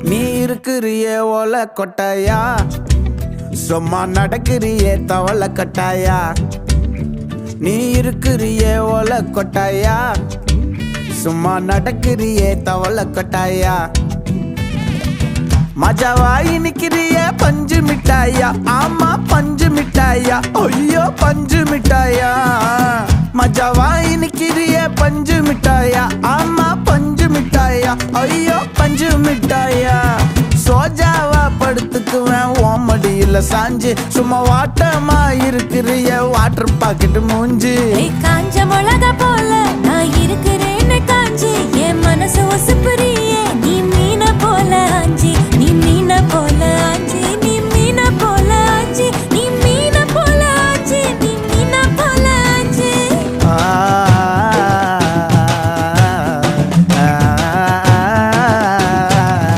நீ இருக்கிறியே ஓலை கொட்டாயா, சும்மா நடக்கிறியே தவளை கட்டாயா. நீ இருக்கிறியே ஓலை கொட்டாயா, சும்மா நடக்கிறியே தவளை கொட்டாயா. மஜாவாய் நிக்கிறியே பஞ்சு மிட்டாயா, ஆமா பஞ்சு மிட்டாயா, ஐயோ பஞ்சு மிட்டாயா. மஜாவாய் நிக்கிறியே பஞ்சு மிட்டாயா, ஆமா பஞ்சு மிட்டாயா, ஐயோ பஞ்சு மிட்டாயா. சோஜாவா படுத்துக்குவேன் ஓமடியில சாஞ்சு, சும்மா வாட்டமா இருக்கிறிய வாட்டர் பாக்கெட் மூஞ்சி. காஞ்ச மிளகா போல நான் இருக்கிறேன்னு காஞ்சி, என் மனசு ஒசுப்புறியே நீ